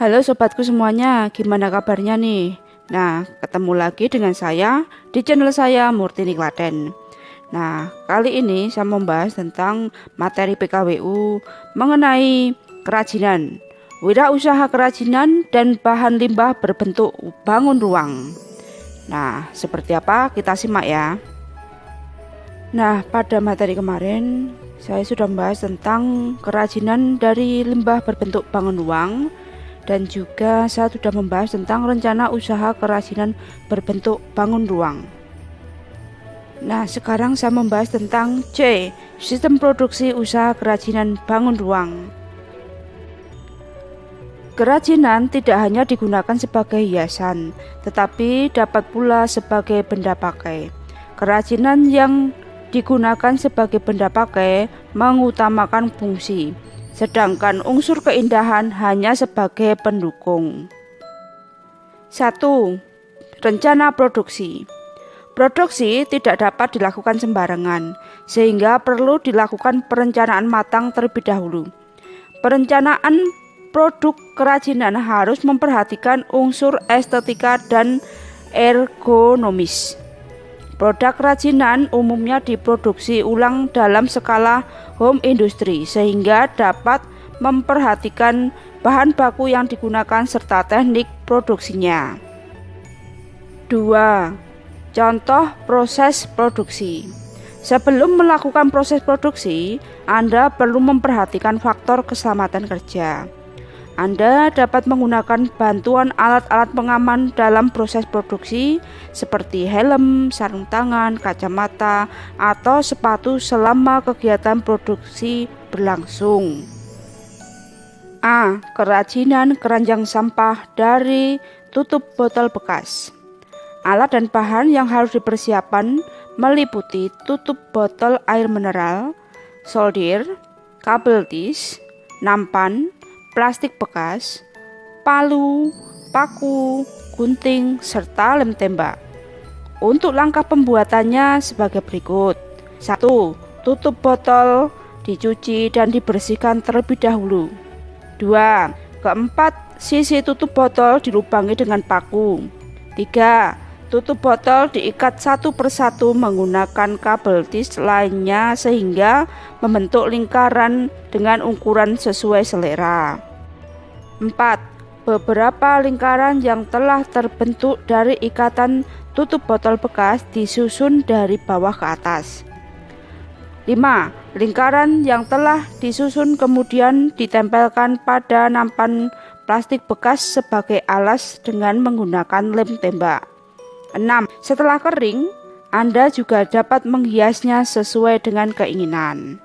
Halo sobatku semuanya, gimana kabarnya nih? Nah, ketemu lagi dengan saya di channel saya Murtini Klaten. Nah, kali ini saya membahas tentang materi PKWU mengenai kerajinan, wirausaha kerajinan dan bahan limbah berbentuk bangun ruang. Nah, seperti apa? Kita simak ya. Nah, pada materi kemarin saya sudah membahas tentang kerajinan dari limbah berbentuk bangun ruang. Dan juga saya sudah membahas tentang rencana usaha kerajinan berbentuk bangun ruang. Nah, sekarang saya membahas tentang C, sistem produksi usaha kerajinan bangun ruang. Kerajinan tidak hanya digunakan sebagai hiasan, tetapi dapat pula sebagai benda pakai. Kerajinan yang digunakan sebagai benda pakai mengutamakan fungsi, sedangkan unsur keindahan hanya sebagai pendukung. 1. Rencana produksi. Produksi tidak dapat dilakukan sembarangan, sehingga perlu dilakukan perencanaan matang terlebih dahulu. Perencanaan produk kerajinan harus memperhatikan unsur estetika dan ergonomis. Produk kerajinan umumnya diproduksi ulang dalam skala home industry sehingga dapat memperhatikan bahan baku yang digunakan serta teknik produksinya. 2. Contoh proses produksi. Sebelum melakukan proses produksi, Anda perlu memperhatikan faktor keselamatan kerja. Anda dapat menggunakan bantuan alat-alat pengaman dalam proses produksi seperti helm, sarung tangan, kacamata, atau sepatu selama kegiatan produksi berlangsung. A. Kerajinan keranjang sampah dari tutup botol bekas. Alat dan bahan yang harus dipersiapkan meliputi tutup botol air mineral, solder, kabel tis, nampan, plastik bekas, palu, paku, gunting, serta lem tembak. Untuk langkah pembuatannya sebagai berikut. 1. Tutup botol dicuci dan dibersihkan terlebih dahulu. 2. Keempat, sisi tutup botol dilubangi dengan paku. 3. Tutup botol diikat satu persatu menggunakan kabel tis lainnya sehingga membentuk lingkaran dengan ukuran sesuai selera. 4. Beberapa lingkaran yang telah terbentuk dari ikatan tutup botol bekas disusun dari bawah ke atas. 5. Lingkaran yang telah disusun kemudian ditempelkan pada nampan plastik bekas sebagai alas dengan menggunakan lem tembak. 6. Setelah kering, Anda juga dapat menghiasnya sesuai dengan keinginan.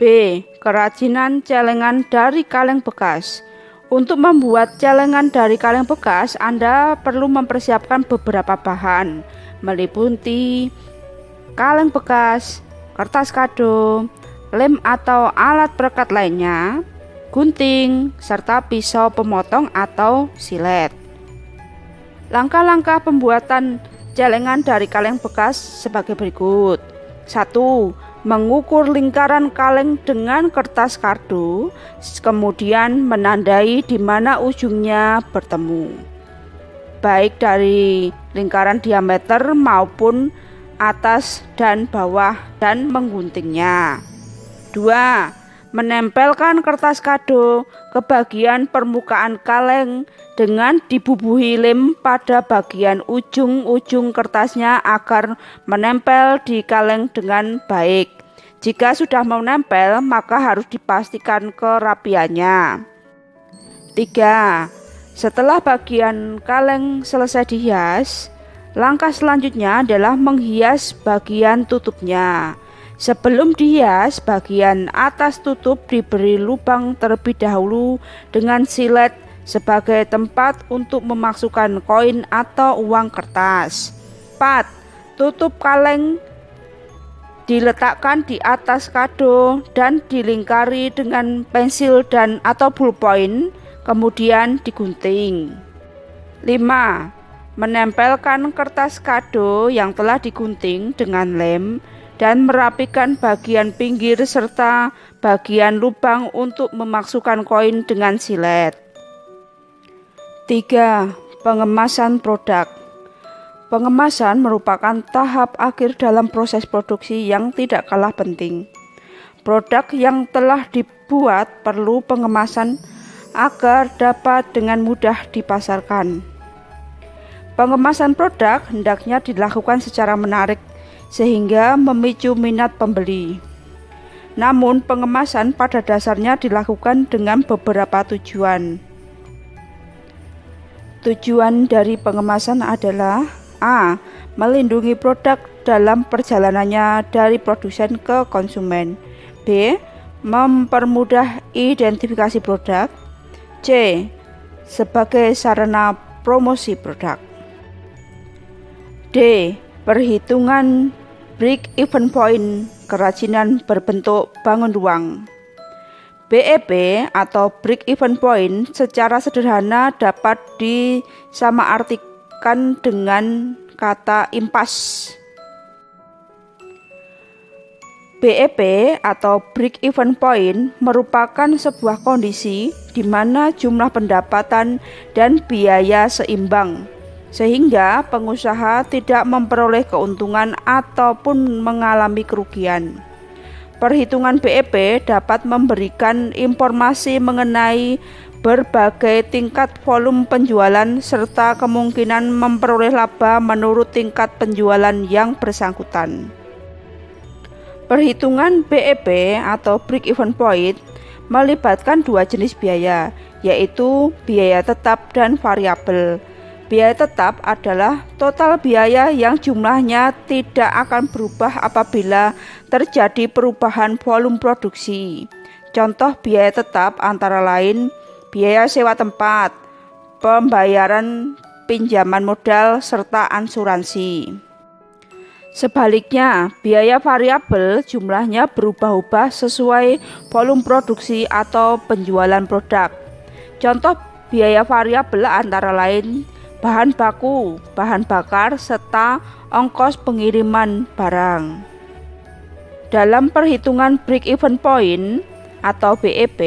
B. Kerajinan celengan dari kaleng bekas. Untuk membuat celengan dari kaleng bekas, Anda perlu mempersiapkan beberapa bahan, meliputi kaleng bekas, kertas kado, lem atau alat perekat lainnya, gunting, serta pisau pemotong atau silet. Langkah-langkah pembuatan celengan dari kaleng bekas sebagai berikut. 1. Mengukur lingkaran kaleng dengan kertas kado, kemudian menandai di mana ujungnya bertemu, baik dari lingkaran diameter maupun atas dan bawah, dan mengguntingnya. 2. Menempelkan kertas kado ke bagian permukaan kaleng dengan dibubuhi lem pada bagian ujung-ujung kertasnya agar menempel di kaleng dengan baik. Jika sudah menempel, maka harus dipastikan kerapiannya. 3. Setelah bagian kaleng selesai dihias, langkah selanjutnya adalah menghias bagian tutupnya. Sebelum dihias, bagian atas tutup diberi lubang terlebih dahulu dengan silet sebagai tempat untuk memasukkan koin atau uang kertas. 4. Tutup kaleng diletakkan di atas kado dan dilingkari dengan pensil dan atau ballpoint, kemudian digunting. 5. Menempelkan kertas kado yang telah digunting dengan lem dan merapikan bagian pinggir serta bagian lubang untuk memasukkan koin dengan silet. 3. Pengemasan produk. Pengemasan merupakan tahap akhir dalam proses produksi yang tidak kalah penting. Produk yang telah dibuat perlu pengemasan agar dapat dengan mudah dipasarkan. Pengemasan produk hendaknya dilakukan secara menarik sehingga memicu minat pembeli. Namun pengemasan pada dasarnya dilakukan dengan beberapa tujuan. Tujuan dari pengemasan adalah A. Melindungi produk dalam perjalanannya dari produsen ke konsumen. B. Mempermudah identifikasi produk. C. Sebagai sarana promosi produk. D. Perhitungan break-even point kerajinan berbentuk bangun ruang. BEP atau break-even point secara sederhana dapat disamaartikan dengan kata impas. BEP atau break-even point merupakan sebuah kondisi di mana jumlah pendapatan dan biaya seimbang, sehingga pengusaha tidak memperoleh keuntungan ataupun mengalami kerugian. Perhitungan BEP dapat memberikan informasi mengenai berbagai tingkat volume penjualan serta kemungkinan memperoleh laba menurut tingkat penjualan yang bersangkutan. Perhitungan BEP atau break-even point melibatkan dua jenis biaya, yaitu biaya tetap dan variabel. Biaya tetap adalah total biaya yang jumlahnya tidak akan berubah apabila terjadi perubahan volume produksi. Contoh biaya tetap antara lain biaya sewa tempat, pembayaran pinjaman modal, serta asuransi. Sebaliknya, biaya variabel jumlahnya berubah-ubah sesuai volume produksi atau penjualan produk. Contoh biaya variabel antara lain bahan baku, bahan bakar, serta ongkos pengiriman barang. Dalam perhitungan break-even point atau BEP,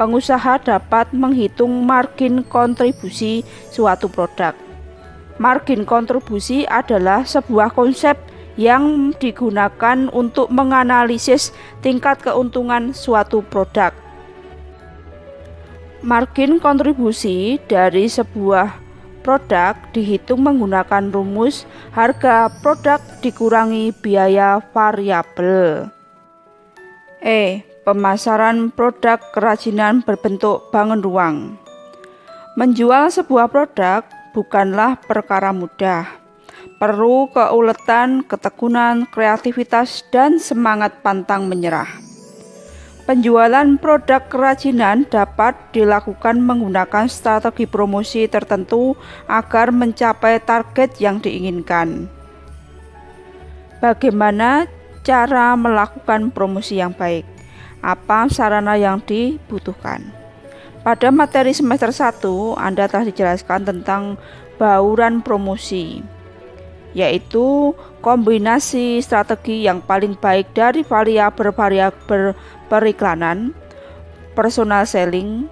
pengusaha dapat menghitung margin kontribusi suatu produk. Margin kontribusi adalah sebuah konsep yang digunakan untuk menganalisis tingkat keuntungan suatu produk. Margin kontribusi dari sebuah produk dihitung menggunakan rumus harga produk dikurangi biaya variabel. Pemasaran produk kerajinan berbentuk bangun ruang. Menjual sebuah produk bukanlah perkara mudah. Perlu keuletan, ketekunan, kreativitas, dan semangat pantang menyerah. Penjualan produk kerajinan dapat dilakukan menggunakan strategi promosi tertentu agar mencapai target yang diinginkan. Bagaimana cara melakukan promosi yang baik? Apa sarana yang dibutuhkan? Pada materi semester 1, Anda telah dijelaskan tentang bauran promosi, yaitu kombinasi strategi yang paling baik dari variabel periklanan, personal selling,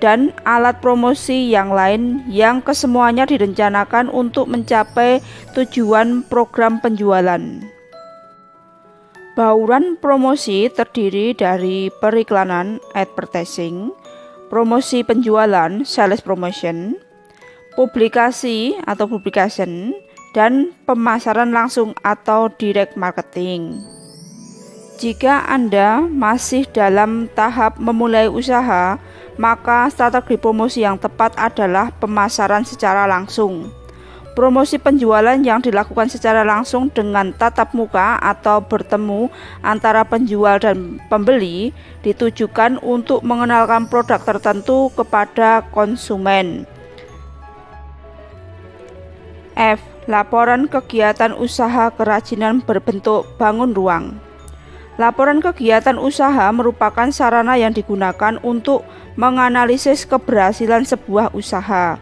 dan alat promosi yang lain yang kesemuanya direncanakan untuk mencapai tujuan program penjualan. Bauran promosi terdiri dari periklanan, advertising, promosi penjualan, sales promotion, publikasi atau publication, dan pemasaran langsung atau direct marketing. Jika Anda masih dalam tahap memulai usaha, maka strategi promosi yang tepat adalah pemasaran secara langsung. Promosi penjualan yang dilakukan secara langsung dengan tatap muka atau bertemu antara penjual dan pembeli ditujukan untuk mengenalkan produk tertentu kepada konsumen. Laporan kegiatan usaha kerajinan berbentuk bangun ruang. Laporan kegiatan usaha merupakan sarana yang digunakan untuk menganalisis keberhasilan sebuah usaha.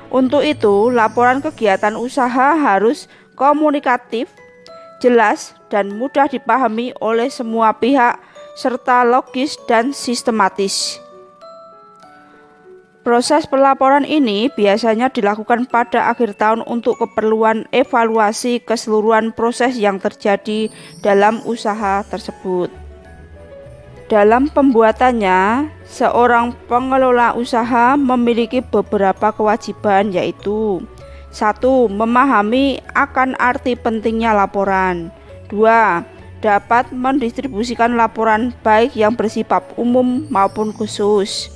Untuk itu, laporan kegiatan usaha harus komunikatif, jelas, dan mudah dipahami oleh semua pihak, serta logis dan sistematis. Proses pelaporan ini biasanya dilakukan pada akhir tahun untuk keperluan evaluasi keseluruhan proses yang terjadi dalam usaha tersebut. Dalam pembuatannya, seorang pengelola usaha memiliki beberapa kewajiban, yaitu 1. Memahami akan arti pentingnya laporan. 2. Dapat mendistribusikan laporan baik yang bersifat umum maupun khusus.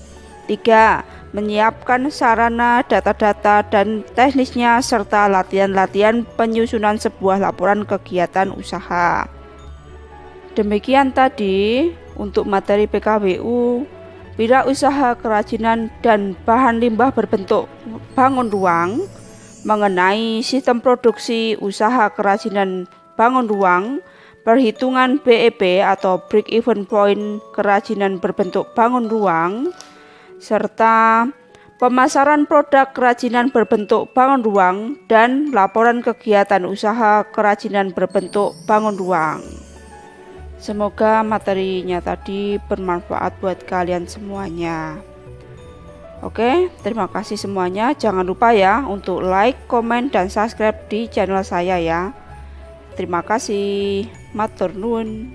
3. Menyiapkan sarana, data-data, dan teknisnya serta latihan-latihan penyusunan sebuah laporan kegiatan usaha. Demikian tadi untuk materi PKWU Wirausaha Kerajinan dan Bahan Limbah Berbentuk Bangun Ruang mengenai sistem produksi usaha kerajinan bangun ruang, perhitungan BEP atau Break Even Point kerajinan berbentuk bangun ruang, serta pemasaran produk kerajinan berbentuk bangun ruang dan laporan kegiatan usaha kerajinan berbentuk bangun ruang. Semoga materinya tadi bermanfaat buat kalian semuanya. Oke, terima kasih semuanya. Jangan lupa ya untuk like, komen, dan subscribe di channel saya ya. Terima kasih. Matur nuwun.